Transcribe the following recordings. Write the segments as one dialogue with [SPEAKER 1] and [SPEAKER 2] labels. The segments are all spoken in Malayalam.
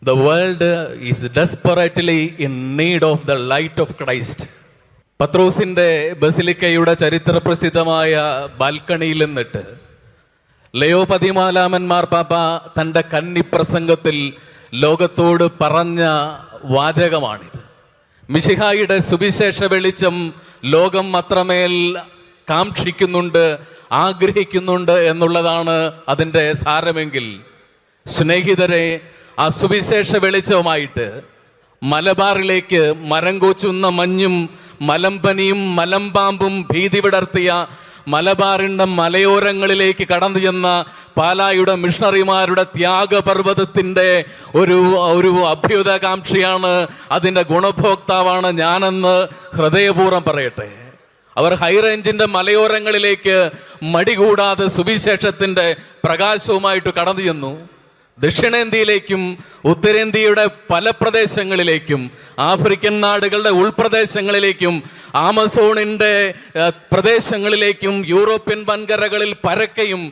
[SPEAKER 1] The world is desperately in need of the light of Christ. പത്രോസിന്റെ ബസിലിക്കയുടെ ചരിത്ര പ്രസിദ്ധമായ ബാൽക്കണിയിൽ നിന്നിട്ട് ലയോ 14 മാർപ്പാപ്പ തൻ്റെ കന്നിപ്രസംഗത്തിൽ ലോകത്തോട് പറഞ്ഞ വാചകമാണിത്. മിശിഹായുടെ സുവിശേഷ വെളിച്ചം ലോകം അത്രമേൽ കാക്ഷിക്കുന്നുണ്ട്, ആഗ്രഹിക്കുന്നുണ്ട് എന്നുള്ളതാണ് അതിൻ്റെ സാരമെങ്കിൽ, സ്നേഹിതരെ, ആ സുവിശേഷ വെളിച്ചവുമായിട്ട് മലബാറിലേക്ക് മരം കോച്ചുന്ന മഞ്ഞും മലമ്പനിയും മലമ്പാമ്പും ഭീതി വിടർത്തിയ മലബാറിന്റെ മലയോരങ്ങളിലേക്ക് കടന്നു ചെന്ന പാലായുടെ മിഷണറിമാരുടെ ത്യാഗപർവ്വതത്തിന്റെ ഒരു അഭ്യുതകാംക്ഷിയാണ്, അതിന്റെ ഗുണഭോക്താവാണ് ഞാനെന്ന് ഹൃദയപൂർവ്വം പറയട്ടെ. അവർ ഹൈറേഞ്ചിന്റെ മലയോരങ്ങളിലേക്ക് മടികൂടാതെ സുവിശേഷത്തിന്റെ പ്രകാശവുമായിട്ട് കടന്നു ചെന്നു. ദക്ഷിണേന്ത്യയിലേക്കും ഉത്തരേന്ത്യയുടെ പല പ്രദേശങ്ങളിലേക്കും ആഫ്രിക്കൻ നാടുകളുടെ ഉൾപ്രദേശങ്ങളിലേക്കും ആമസോണിന്റെ പ്രദേശങ്ങളിലേക്കും യൂറോപ്യൻ വൻകരകളിൽ പരക്കെയും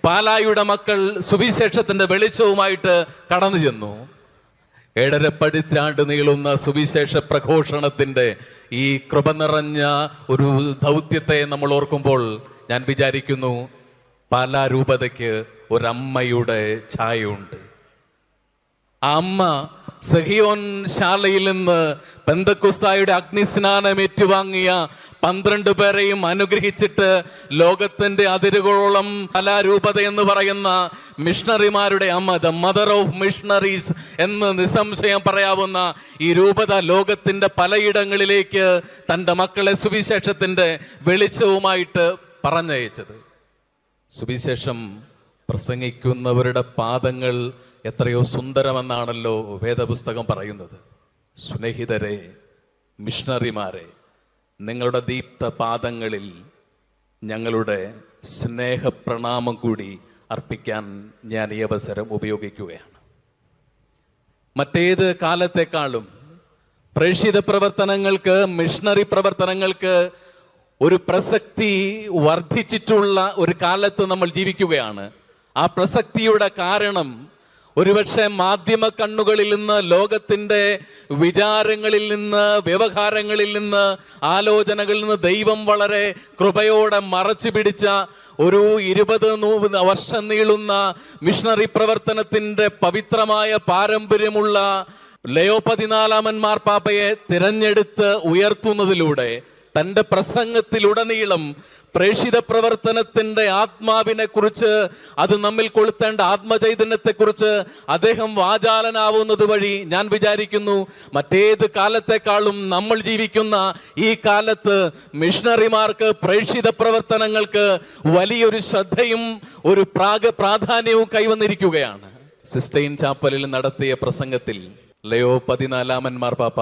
[SPEAKER 1] പാലായുടെ മക്കൾ സുവിശേഷത്തിന്റെ വെളിച്ചവുമായിട്ട് കടന്നു ചെന്നു. 7.5 പതിറ്റാണ്ട് നീളുന്ന സുവിശേഷ പ്രഘോഷണത്തിന്റെ ഈ കൃപ നിറഞ്ഞ ഒരു ദൗത്യത്തെ നമ്മൾ ഓർക്കുമ്പോൾ ഞാൻ വിചാരിക്കുന്നു, പാലാ രൂപതയ്ക്ക് ഒരമ്മയുടെ ഛായയുണ്ട്. ആ അമ്മ സഹിയോൻ ശാലയിൽ നിന്ന് പെന്തക്കോസ്തായുടെ അഗ്നിസ്നാനം ഏറ്റുവാങ്ങിയ 12 പേരെയും അനുഗ്രഹിച്ചിട്ട് ലോകത്തിന്റെ അതിരുകളോളം പാലാ രൂപത എന്ന് പറയുന്ന മിഷണറിമാരുടെ അമ്മ, ദ മദർ ഓഫ് മിഷണറീസ് എന്ന് നിസ്സംശയം പറയാവുന്ന ഈ രൂപത ലോകത്തിന്റെ പലയിടങ്ങളിലേക്ക് തൻ്റെ മക്കളെ സുവിശേഷത്തിന്റെ വെളിച്ചവുമായിട്ട് പറഞ്ഞയച്ചത്. സുവിശേഷം പ്രസംഗിക്കുന്നവരുടെ പാദങ്ങൾ എത്രയോ സുന്ദരമെന്നാണല്ലോ വേദപുസ്തകം പറയുന്നത്. സ്നേഹിതരെ, മിഷണറിമാരെ, നിങ്ങളുടെ ദീപ്ത പാദങ്ങളിൽ ഞങ്ങളുടെ സ്നേഹപ്രണാമം കൂടി അർപ്പിക്കാൻ ഞാൻ ഈ അവസരം ഉപയോഗിക്കുകയാണ്. മറ്റേത് കാലത്തെക്കാളും പ്രേക്ഷിത പ്രവർത്തനങ്ങൾക്ക്, മിഷണറി പ്രവർത്തനങ്ങൾക്ക് ഒരു പ്രസക്തി വർദ്ധിച്ചിട്ടുള്ള ഒരു കാലത്ത് നമ്മൾ ജീവിക്കുകയാണ്. ആ പ്രസക്തിയുടെ കാരണം ഒരുപക്ഷെ മാധ്യമ കണ്ണുകളിൽ നിന്ന്, ലോകത്തിന്റെ വിചാരങ്ങളിൽ നിന്ന്, വ്യവഹാരങ്ങളിൽ നിന്ന്, ആലോചനകളിൽ നിന്ന് ദൈവം വളരെ കൃപയോടെ മറച്ചു പിടിച്ച ഒരു 20 വർഷം നീളുന്ന മിഷണറി പ്രവർത്തനത്തിന്റെ പവിത്രമായ പാരമ്പര്യമുള്ള ലയോ 14 മാർപ്പാപ്പയെ തിരഞ്ഞെടുത്ത് ഉയർത്തുന്നതിലൂടെ തന്റെ പ്രസംഗത്തിലുടനീളം പ്രേക്ഷിത പ്രവർത്തനത്തിന്റെ ആത്മാവിനെ കുറിച്ച്, അത് നമ്മിൽ കൊളുത്തേണ്ട ആത്മചൈതന്യത്തെ കുറിച്ച് അദ്ദേഹം വാചാലനാവുന്നത് വഴി ഞാൻ വിചാരിക്കുന്നു, മറ്റേത് കാലത്തെക്കാളും നമ്മൾ ജീവിക്കുന്ന ഈ കാലത്ത് മിഷണറിമാർക്ക്, പ്രേക്ഷിത പ്രവർത്തനങ്ങൾക്ക് വലിയൊരു ശ്രദ്ധയും ഒരു പ്രാധാന്യവും കൈവന്നിരിക്കുകയാണ്. സിസ്റ്റൈൻ ചാപ്പലിൽ നടത്തിയ പ്രസംഗത്തിൽ ലയോ 14 മാർപ്പാപ്പ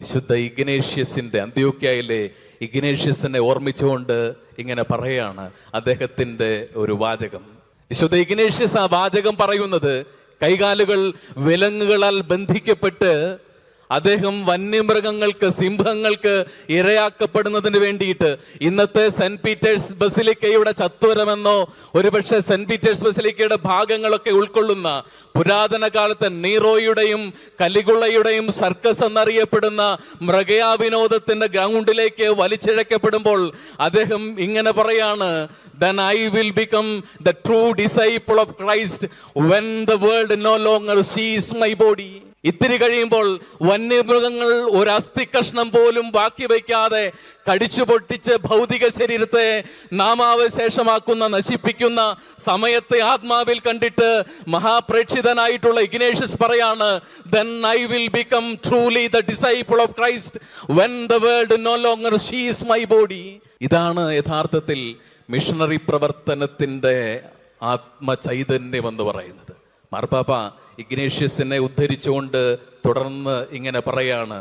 [SPEAKER 1] വിശുദ്ധ ഇഗ്നേഷ്യസിന്റെ, അന്ത്യോക്യയിലെ ഇഗ്നേഷ്യസിനെ ഓർമ്മിച്ചുകൊണ്ട് ഇങ്ങനെ പറയാണ് അദ്ദേഹത്തിന്റെ ഒരു വാചകം. വിശുദ്ധ ഇഗ്നേഷ്യസ് ആ വാചകം പറയുന്നത്, കൈകാലുകൾ വിലങ്ങുകളാൽ ബന്ധിക്കപ്പെട്ട് അദ്ദേഹം വന്യമൃഗങ്ങൾക്ക്, സിംഹങ്ങൾക്ക് ഇരയാക്കപ്പെടുന്നതിന് വേണ്ടിയിട്ട് ഇന്നത്തെ സെന്റ് പീറ്റേഴ്സ് ബസിലിക്കയുടെ ചത്വരമെന്നോ ഒരുപക്ഷെ സെന്റ് പീറ്റേഴ്സ് ബസിലിക്കയുടെ ഭാഗങ്ങളൊക്കെ ഉൾക്കൊള്ളുന്ന പുരാതന കാലത്തെ നീറോയുടെയും കലിഗുളയുടെയും സർക്കസ് എന്നറിയപ്പെടുന്ന മൃഗയാ വിനോദത്തിന്റെ ഗ്രൗണ്ടിലേക്ക് വലിച്ചിഴക്കപ്പെടുമ്പോൾ അദ്ദേഹം ഇങ്ങനെ പറയാണ്, then I will become the true disciple of Christ when the world no longer sees my body. ഇത്തിരി കഴിയുമ്പോൾ വന്യമൃഗങ്ങൾ ഒരു അസ്ഥി കഷ്ണം പോലും ബാക്കി വയ്ക്കാതെ കടിച്ചു പൊട്ടിച്ച് ഭൗതിക ശരീരത്തെ നാമാവശേഷമാക്കുന്ന, നശിപ്പിക്കുന്ന സമയത്തെ ആത്മാവിൽ കണ്ടിട്ട് മഹാപ്രേക്ഷിതനായിട്ടുള്ള ഇഗ്നേഷ്യസ് പറയാണ്, then I will become truly the disciple of Christ when the world no longer sees my body. ഇതാണ് യഥാർത്ഥത്തിൽ മിഷണറി പ്രവർത്തനത്തിന്റെ ആത്മചൈതന്യം എന്ന് പറയുന്നത്. മാർപ്പാപ്പ ഇഗ്നേഷ്യസിനെ ഉദ്ധരിച്ചുകൊണ്ട് തുടർന്ന് ഇങ്ങനെ പറയാണ്,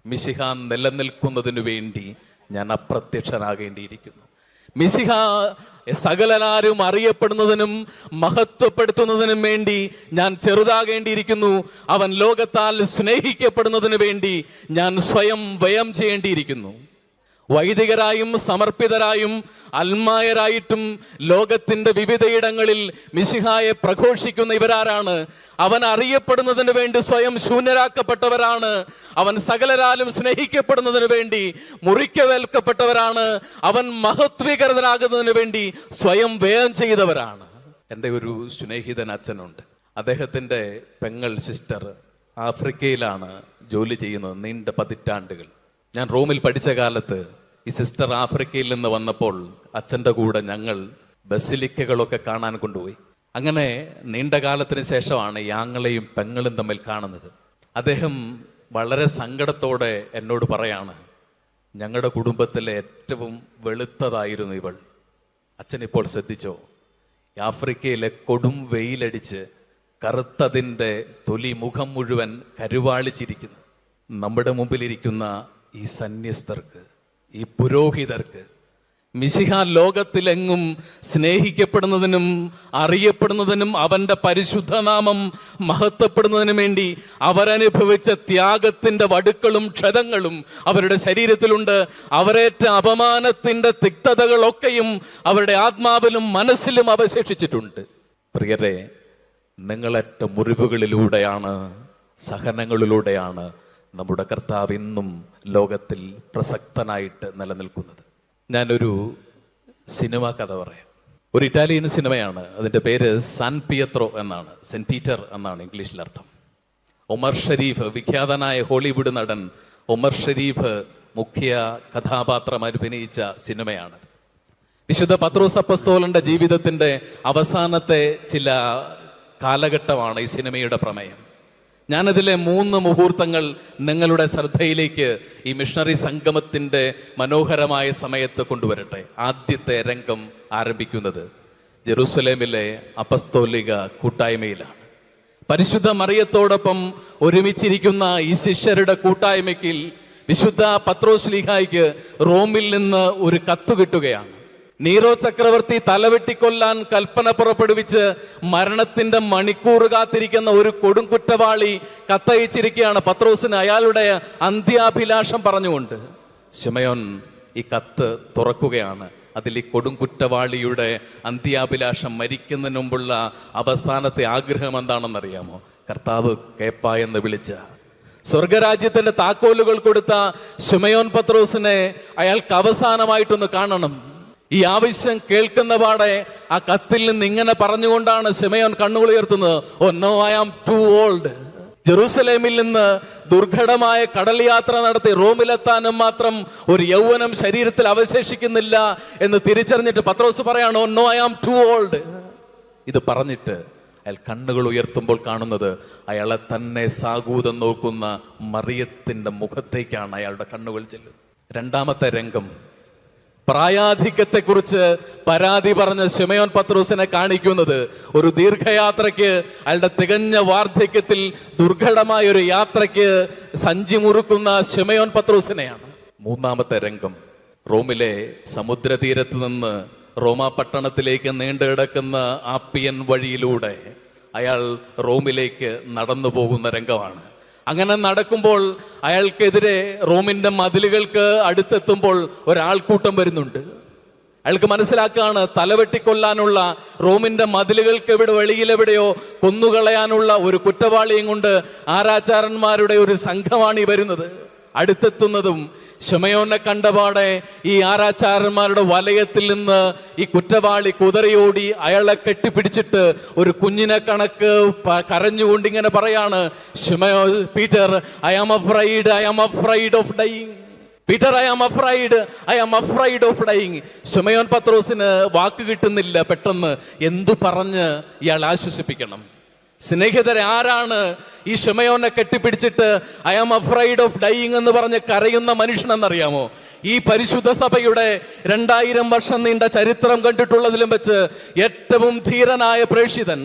[SPEAKER 1] മിശിഹ നിലനിൽക്കുന്നതിനു വേണ്ടി ഞാൻ അപ്രത്യക്ഷനാകേണ്ടിയിരിക്കുന്നു. മിശിഹ സകലനാരും അറിയപ്പെടുന്നതിനും മഹത്വപ്പെടുത്തുന്നതിനും വേണ്ടി ഞാൻ ചെറുതാകേണ്ടിയിരിക്കുന്നു. അവൻ ലോകത്താൽ സ്നേഹിക്കപ്പെടുന്നതിന് വേണ്ടി ഞാൻ സ്വയം വ്യയം ചെയ്യേണ്ടിയിരിക്കുന്നു. വൈദികരായും സമർപ്പിതരായും അൽമായരായിട്ടും ലോകത്തിന്റെ വിവിധയിടങ്ങളിൽ മിശിഹായെ പ്രഘോഷിക്കുന്ന ഇവരാരാണ്? അവൻ അറിയപ്പെടുന്നതിന് വേണ്ടി സ്വയം ശൂന്യരാക്കപ്പെട്ടവരാണ്. അവൻ സകലരാലും സ്നേഹിക്കപ്പെടുന്നതിന് വേണ്ടി മുറിക്കവേൽക്കപ്പെട്ടവരാണ്. അവൻ മഹത്വീകൃതനാകുന്നതിന് വേണ്ടി സ്വയം വ്യയം ചെയ്തവരാണ്. എൻ്റെ ഒരു സ്നേഹിതൻ അച്ഛനുണ്ട്. അദ്ദേഹത്തിന്റെ പെങ്ങൾ സിസ്റ്റർ ആഫ്രിക്കയിലാണ് ജോലി ചെയ്യുന്നത് നീണ്ട പതിറ്റാണ്ടുകൾ. ഞാൻ റോമിൽ പഠിച്ച കാലത്ത് ഈ സിസ്റ്റർ ആഫ്രിക്കയിൽ നിന്ന് വന്നപ്പോൾ അച്ഛൻ്റെ കൂടെ ഞങ്ങൾ ബസിലിക്കകളൊക്കെ കാണാൻ കൊണ്ടുപോയി. അങ്ങനെ നീണ്ട കാലത്തിന് ശേഷമാണ് ഈ ആങ്ങളെയും പെങ്ങളും തമ്മിൽ കാണുന്നത്. അദ്ദേഹം വളരെ സങ്കടത്തോടെ എന്നോട് പറയാണ്, ഞങ്ങളുടെ കുടുംബത്തിലെ ഏറ്റവും വെളുത്തതായിരുന്നു ഇവൾ. അച്ഛൻ ഇപ്പോൾ ശ്രദ്ധിച്ചോ, ആഫ്രിക്കയിലെ കൊടും വെയിലടിച്ച് കറുത്തതിൻ്റെ തൊലി മുഖം മുഴുവൻ കരുവാളിച്ചിരിക്കുന്നു. നമ്മുടെ മുമ്പിലിരിക്കുന്ന ഈ സന്യസ്തർക്ക്, ഈ പുരോഹിതർക്ക് മിശിഹ ലോകത്തിലെങ്ങും സ്നേഹിക്കപ്പെടുന്നതിനും അറിയപ്പെടുന്നതിനും അവന്റെ പരിശുദ്ധനാമം മഹത്വപ്പെടുന്നതിനും വേണ്ടി അവരനുഭവിച്ച ത്യാഗത്തിന്റെ വടുക്കളും ക്ഷതങ്ങളും അവരുടെ ശരീരത്തിലുണ്ട്. അവരേറ്റ അപമാനത്തിന്റെ തിക്തതകളൊക്കെയും അവരുടെ ആത്മാവിലും മനസ്സിലും അവശേഷിച്ചിട്ടുണ്ട്. പ്രിയരെ, നിങ്ങളേറ്റ മുറിവുകളിലൂടെയാണ്, സഹനങ്ങളിലൂടെയാണ് നമ്മുടെ കർത്താവ് ഇന്നും ലോകത്തിൽ പ്രസക്തനായിട്ട് നിലനിൽക്കുന്നത്. ഞാനൊരു സിനിമ കഥ പറയാം. ഒരു ഇറ്റാലിയൻ സിനിമയാണ്. അതിൻ്റെ പേര് സാൻ പിയത്രോ എന്നാണ്, സെന്റ് പീറ്റർ എന്നാണ് ഇംഗ്ലീഷിൽ അർത്ഥം. ഒമർ ഷരീഫ്, വിഖ്യാതനായ ഹോളിവുഡ് നടൻ ഒമർ ഷരീഫ് മുഖ്യ കഥാപാത്രം അഭിനയിച്ച സിനിമയാണ്. വിശുദ്ധ പത്രോസ് അപ്പസ്തോലന്റെ ജീവിതത്തിന്റെ അവസാനത്തെ ചില കാലഘട്ടമാണ് ഈ സിനിമയുടെ പ്രമേയം. ഞാനതിലെ 3 മുഹൂർത്തങ്ങൾ നിങ്ങളുടെ ശ്രദ്ധയിലേക്ക് ഈ മിഷണറി സംഗമത്തിന്റെ മനോഹരമായ സമയത്ത് കൊണ്ടുവരട്ടെ. ആദ്യത്തെ രംഗം ആരംഭിക്കുന്നത് ജെറുസലേമിലെ അപ്പസ്തോലിക കൂട്ടായ്മയിലാണ്. പരിശുദ്ധ മറിയത്തോടൊപ്പം ഒരുമിച്ചിരിക്കുന്ന ഈ ശിഷ്യരുടെ കൂട്ടായ്മയ്ക്ക് വിശുദ്ധ പത്രോസ് ലീഹായ്ക്ക് റോമിൽ നിന്ന് ഒരു കത്ത് കിട്ടുകയാണ്. നീറോ ചക്രവർത്തി തലവെട്ടിക്കൊല്ലാൻ കൽപ്പന പുറപ്പെടുവിച്ച് മരണത്തിന്റെ മണിക്കൂർ കാത്തിരിക്കുന്ന ഒരു കൊടുംകുറ്റവാളി കത്തയച്ചിരിക്കുകയാണ് പത്രോസിന്, അയാളുടെ അന്ത്യാഭിലാഷം പറഞ്ഞുകൊണ്ട്. ശിമയോൻ ഈ കത്ത് തുറക്കുകയാണ്. അതിൽ ഈ കൊടുംകുറ്റവാളിയുടെ അന്ത്യാഭിലാഷം, മരിക്കുന്നതിന് മുമ്പുള്ള അവസാനത്തെ ആഗ്രഹം എന്താണെന്നറിയാമോ? കർത്താവ് കേപ്പ എന്ന് വിളിച്ച സ്വർഗരാജ്യത്തിന്റെ താക്കോലുകൾ കൊടുത്ത ശിമയോൻ പത്രോസിനെ അയാൾക്ക് അവസാനമായിട്ടൊന്ന് കാണണം. ഈ ആവശ്യം കേൾക്കുന്ന പാടെ ആ കത്തിൽ നിന്ന് ഇങ്ങനെ പറഞ്ഞുകൊണ്ടാണ് ശിമയോൻ കണ്ണുകൾ ഉയർത്തുന്നത്. Oh no, I am too old. ജെറൂസലേമിൽ നിന്ന് ദുർഘടമായ കടൽ യാത്ര നടത്തി റോമിലെത്താനും മാത്രം ഒരു യൗവനം ശരീരത്തിൽ അവശേഷിക്കുന്നില്ല എന്ന് തിരിച്ചറിഞ്ഞിട്ട് പത്രോസ് പറയാണ്, oh no, I am too old. ഇത് പറഞ്ഞിട്ട് അയാൾ കണ്ണുകൾ ഉയർത്തുമ്പോൾ കാണുന്നത് അയാളെ തന്നെ സാഗൂതം നോക്കുന്ന മറിയത്തിന്റെ മുഖത്തേക്കാണ് അയാളുടെ കണ്ണുകൾ ചെല്ലുന്നത്. രണ്ടാമത്തെ രംഗം പ്രായാധിക്യത്തെക്കുറിച്ച് പരാതി പറഞ്ഞ ശിമയോൻ പത്രോസിനെ കാണിക്കുന്നത് ഒരു ദീർഘയാത്രയ്ക്ക്, അയാളുടെ തികഞ്ഞ വാർദ്ധക്യത്തിൽ ദുർഘടമായ ഒരു യാത്രയ്ക്ക് സഞ്ചി മുറുക്കുന്ന ശിമയോൻ പത്രോസിനെയാണ്. മൂന്നാമത്തെ രംഗം റോമിലെ സമുദ്രതീരത്ത് നിന്ന് റോമാ പട്ടണത്തിലേക്ക് നീണ്ടുകിടക്കുന്ന ആപ്പിയൻ വഴിയിലൂടെ അയാൾ റോമിലേക്ക് നടന്നു പോകുന്ന രംഗമാണ്. അങ്ങനെ നടക്കുമ്പോൾ അയാൾക്കെതിരെ റോമിന്റെ മതിലുകൾക്ക് അടുത്തെത്തുമ്പോൾ ഒരാൾക്കൂട്ടം വരുന്നുണ്ട്. അയാൾക്ക് മനസ്സിലാക്കുകയാണ്, തലവെട്ടിക്കൊല്ലാനുള്ള റോമിന്റെ മതിലുകൾക്ക് വെളിയിലെവിടെയോ കൊന്നുകളയാനുള്ള ഒരു കുറ്റവാളിയും കൊണ്ട് ആരാചാരന്മാരുടെ ഒരു സംഘമാണ് ഈ വരുന്നത്. അടുത്തെത്തുന്നതും ശിമയോനെ കണ്ടപാടെ ഈ ആരാചാരന്മാരുടെ വലയത്തിൽ നിന്ന് ഈ കുറ്റവാളി കുതറിയോടി അയാളെ കെട്ടിപ്പിടിച്ചിട്ട് ഒരു കുഞ്ഞിനെ കണക്ക് കരഞ്ഞുകൊണ്ട് ഇങ്ങനെ പറയാണ്, ശിമയോ Peter, I am afraid, I am afraid of dying. Peter, I am afraid, I am afraid of dying. ശിമയോൻ പത്രോസിന് വാക്ക് കിട്ടുന്നില്ല. പെട്ടെന്ന് എന്തു പറഞ്ഞ് ഇയാൾ ആശ്വസിപ്പിക്കണം? സ്നേഹിതരെ, ആരാണ് ഈ ശിമയോനെ കെട്ടിപ്പിടിച്ചിട്ട് I am afraid of dying എന്ന് പറഞ്ഞ് കരയുന്ന മനുഷ്യനെന്നറിയാമോ? ഈ പരിശുദ്ധ സഭയുടെ 2000 വർഷം നീണ്ട ചരിത്രം കണ്ടിട്ടുള്ളതിലും വെച്ച് ഏറ്റവും ധീരനായ പ്രേക്ഷിതൻ,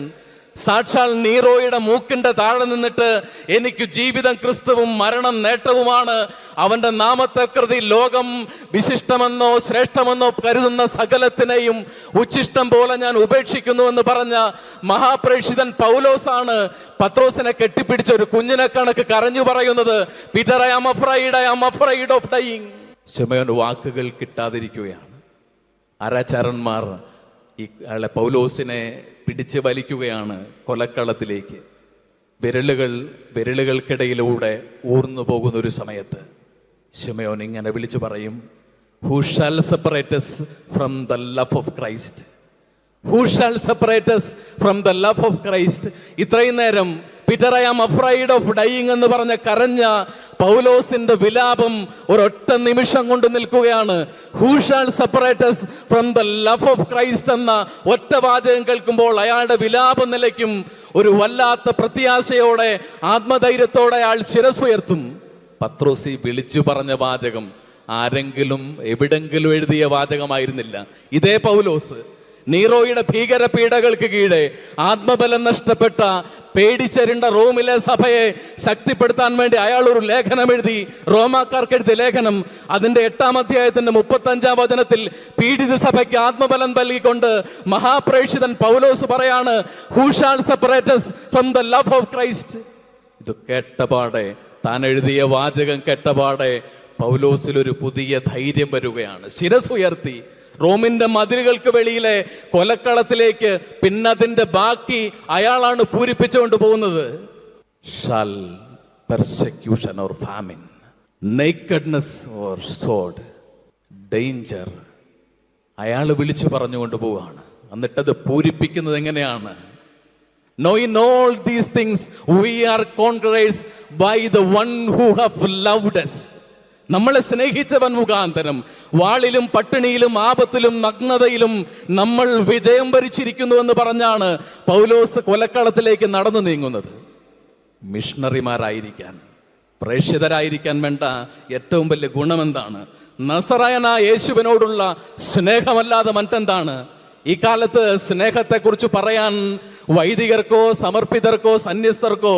[SPEAKER 1] സാക്ഷാൽ നീറോയുടെ മൂക്കിന്റെ താഴെ നിന്നിട്ട് എനിക്ക് ജീവിതം ക്രിസ്തുവും മരണം നേട്ടവുമാണ്, അവന്റെ നാമത്തെ കൃതി ലോകം വിശിഷ്ടമെന്നോ ശ്രേഷ്ഠമെന്നോ കരുതുന്ന സകലത്തിനെയും ഉച്ഛിഷ്ടം പോലെ ഞാൻ ഉപേക്ഷിക്കുന്നു എന്ന് പറഞ്ഞ മഹാപ്രേക്ഷിതൻ പൗലോസാണ് പത്രോസിനെ കെട്ടിപ്പിടിച്ച ഒരു കുഞ്ഞിനെ കണക്ക് കരഞ്ഞു പറയുന്നത്, Peter, I am afraid, I am afraid of dying. ശിമയോൻ വാക്കുകൾ കിട്ടാതിരിക്കുകയാണ്. അരചരന്മാർ അയാളെ പൗലോസിനെ പിടിച്ച് വലിക്കുകയാണ് കൊലക്കളത്തിലേക്ക്. വിരലുകൾക്കിടയിലൂടെ ഊർന്നു പോകുന്ന ഒരു സമയത്ത് ശിമയോൻ ഇങ്ങനെ വിളിച്ചു പറയും, who shall separate us from the love of Christ? Who shall separate us from the love of Christ? ഇത്രയും നേരം Peter, I am afraid of dying എന്ന് പറഞ്ഞ കരഞ്ഞ പൗലോസിന്റെ വിലാപം ഒരൊറ്റ നിമിഷം കൊണ്ട് നിൽക്കുകയാണ്. Who shall separate us from the love of Christ എന്ന ഒറ്റ വാചകം കേൾക്കുമ്പോൾ അയാളുടെ വിലാപം നിലയ്ക്കും. ഒരു വല്ലാത്ത പ്രത്യാശയോടെ, ആത്മധൈര്യത്തോടെ അയാൾ ശിരസ്സുയർത്തും. പത്രോസി വിളിച്ചു പറഞ്ഞ വാചകം ആരെങ്കിലും എവിടെങ്കിലും എഴുതിയ വാചകമായിരുന്നില്ല. ഇതേ പൗലോസ് നീറോയുടെ ഭീകര പീഡകൾക്ക് കീഴെ ആത്മബലം നഷ്ടപ്പെട്ട പേടിച്ചെരുണ്ട റോമിലെ സഭയെ ശക്തിപ്പെടുത്താൻ വേണ്ടി അയാൾ ഒരു ലേഖനം എഴുതി. റോമാക്കാർക്ക് എഴുതിയ ലേഖനം അതിന്റെ 8-ാം അധ്യായത്തിന്റെ 35-ാം വചനത്തിൽ പീഡിത സഭയ്ക്ക് ആത്മബലം നൽകിക്കൊണ്ട് മഹാപ്രേക്ഷിതൻ പൗലോസ് പറയാണ്, who shall separate us from the love of Christ? ഇത് കേട്ടപാടെ, താൻ എഴുതിയ വാചകം കേട്ടപാടെ പൗലോസിൽ ഒരു പുതിയ ധൈര്യം വരികയാണ്. ശിരസ്സുയർത്തി റോമിന്റെ മതിലുകൾക്ക് വെളിയിലെ കൊലക്കളത്തിലേക്ക് പിന്നതിന്റെ ബാക്കി അയാളാണ് പൂരിപ്പിച്ചുകൊണ്ട് പോകുന്നത്. Shall persecution or famine, nakedness or sword, danger, അയാൾ വിളിച്ചു പറഞ്ഞുകൊണ്ട് പോവുകയാണ്. എന്നിട്ടത് പൂരിപ്പിക്കുന്നത് എങ്ങനെയാണ്? Knowing all these things, we are conquerors by the one who have loved us. നമ്മളെ സ്നേഹിച്ചവൻ മുഖാന്തരം വാളിലും പട്ടിണിയിലും ആപത്തിലും നഗ്നതയിലും നമ്മൾ വിജയം വരിച്ചിരിക്കുന്നു എന്ന് പറഞ്ഞാണ് പൗലോസ് കൊലക്കളത്തിലേക്ക് നടന്നു നീങ്ങുന്നത്. മിഷണറിമാരായിരിക്കാൻ, പ്രേക്ഷിതരായിരിക്കാൻ വേണ്ട ഏറ്റവും വലിയ ഗുണമെന്താണ്? നസറായനായ യേശുവിനോടുള്ള സ്നേഹമല്ലാതെ മറ്റെന്താണ്? ഈ കാലത്ത് സ്നേഹത്തെക്കുറിച്ച് പറയാൻ വൈദികർക്കോ സമർപ്പിതർക്കോ സന്യസ്തർക്കോ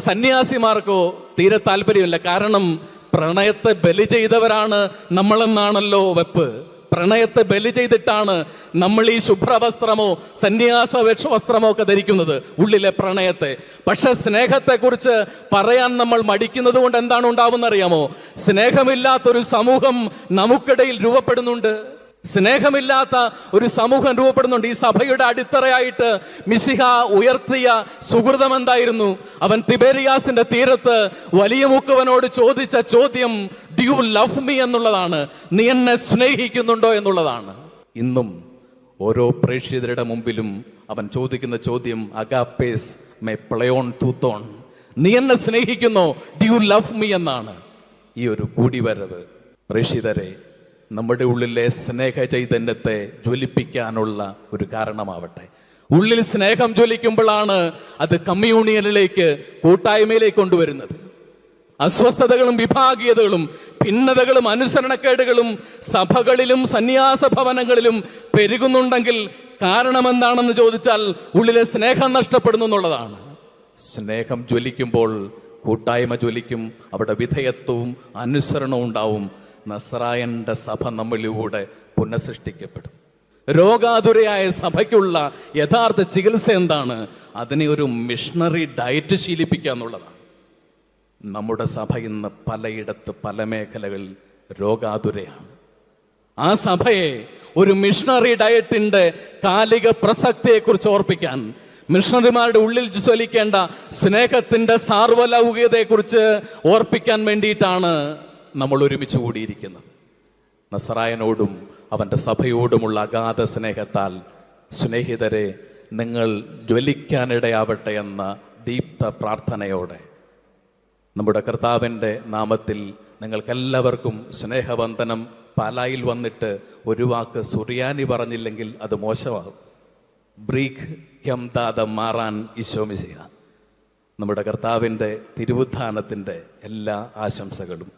[SPEAKER 1] സന്യാസിമാർക്കോ തീരെ താല്പര്യമില്ല. കാരണം പ്രണയത്തെ ബലി ചെയ്തവരാണ് നമ്മളെന്നാണല്ലോ വെപ്പ്. പ്രണയത്തെ ബലി ചെയ്തിട്ടാണ് നമ്മൾ ഈ ശുഭ്രവസ്ത്രമോ സന്യാസ വസ്ത്രമോ ഒക്കെ ധരിക്കുന്നത്, ഉള്ളിലെ പ്രണയത്തെ. പക്ഷെ സ്നേഹത്തെക്കുറിച്ച് പറയാൻ നമ്മൾ മടിക്കുന്നത് കൊണ്ട് എന്താണ് ഉണ്ടാവുന്ന അറിയാമോ? സ്നേഹമില്ലാത്തൊരു സമൂഹം നമുക്കിടയിൽ രൂപപ്പെടുന്നുണ്ട്. സ്നേഹമില്ലാത്ത ഒരു സമൂഹം രൂപപ്പെടുന്നുണ്ട്. ഈ സഭയുടെ അടിത്തറയായിട്ട് മിശിഹ ഉയർത്തിയ സുഹൃതം എന്തായിരുന്നു? അവൻ തിബേരിയാസിന്റെ തീരത്ത് വലിയ മൂക്കവനോട് ചോദിച്ച ചോദ്യം ഡു യു ലവ് മീ എന്നുള്ളതാണ്. നീ എന്നെ സ്നേഹിക്കുന്നുണ്ടോ എന്നുള്ളതാണ്. ഇന്നും ഓരോ പ്രേക്ഷിതരുടെ മുമ്പിലും അവൻ ചോദിക്കുന്ന ചോദ്യം അഗാപ്പേസ് മേ പ്ലയോൺ തൂത്തോൺ, നീ എന്നെ സ്നേഹിക്കുന്നോ? ഡു യു ലവ് മീ എന്നാണ്. ഈ ഒരു കൂടിവരവ് പ്രേക്ഷിതരെ നമ്മുടെ ഉള്ളിലെ സ്നേഹ ചൈതന്യത്തെ ജ്വലിപ്പിക്കാനുള്ള ഒരു കാരണമാവട്ടെ. ഉള്ളിൽ സ്നേഹം ജ്വലിക്കുമ്പോഴാണ് അത് കമ്മ്യൂണിയനിലേക്ക്, കൂട്ടായ്മയിലേക്ക് കൊണ്ടുവരുന്നത്. അസ്വസ്ഥതകളും വിഭാഗീയതകളും ഭിന്നതകളും അനുസരണക്കേടുകളും സഭകളിലും സന്യാസ ഭവനങ്ങളിലും പെരുകുന്നുണ്ടെങ്കിൽ കാരണം എന്താണെന്ന് ചോദിച്ചാൽ ഉള്ളിലെ സ്നേഹം നഷ്ടപ്പെടുന്നു എന്നുള്ളതാണ്. സ്നേഹം ജ്വലിക്കുമ്പോൾ കൂട്ടായ്മ ജ്വലിക്കും, അവിടെ വിധേയത്വവും അനുസരണവും ഉണ്ടാവും. നസറായന്റെ സഭ നമ്മളിലൂടെ പുനഃസൃഷ്ടിക്കപ്പെടും. രോഗാതുരയായ സഭയ്ക്കുള്ള യഥാർത്ഥ ചികിത്സ എന്താണ്? അതിനെ ഒരു മിഷണറി ഡയറ്റ് ശീലിപ്പിക്കുക എന്നുള്ളതാണ്. നമ്മുടെ സഭ ഇന്ന് പലയിടത്ത് പല മേഖലകളിൽ രോഗാതുരയാണ്. ആ സഭയെ ഒരു മിഷണറി ഡയറ്റിന്റെ കാലിക പ്രസക്തിയെക്കുറിച്ച് ഓർപ്പിക്കാൻ, മിഷണറിമാരുടെ ഉള്ളിൽ ജ്വലിക്കേണ്ട സ്നേഹത്തിന്റെ സാർവലൗകികതയെക്കുറിച്ച് ഓർപ്പിക്കാൻ വേണ്ടിയിട്ടാണ് നമ്മൾ ഒരുമിച്ച് കൂടിയിരിക്കുന്നത്. നസറായനോടും അവൻ്റെ സഭയോടുമുള്ള അഗാധ സ്നേഹത്താൽ സ്നേഹിതരെ നിങ്ങൾ ജ്വലിക്കാനിടയാവട്ടെ എന്ന ദീപ്ത പ്രാർത്ഥനയോടെ നമ്മുടെ കർത്താവിൻ്റെ നാമത്തിൽ നിങ്ങൾക്കെല്ലാവർക്കും സ്നേഹവന്ദനം. പാലായിൽ വന്നിട്ട് ഒരു വാക്ക് സുറിയാനി പറഞ്ഞില്ലെങ്കിൽ അത് മോശമാകും. ബ്രീഖ് ക്യംദാദ മാറാൻ ഈശോമിശിഹ. നമ്മുടെ കർത്താവിൻ്റെ തിരുവുത്ഥാനത്തിൻ്റെ എല്ലാ ആശംസകളും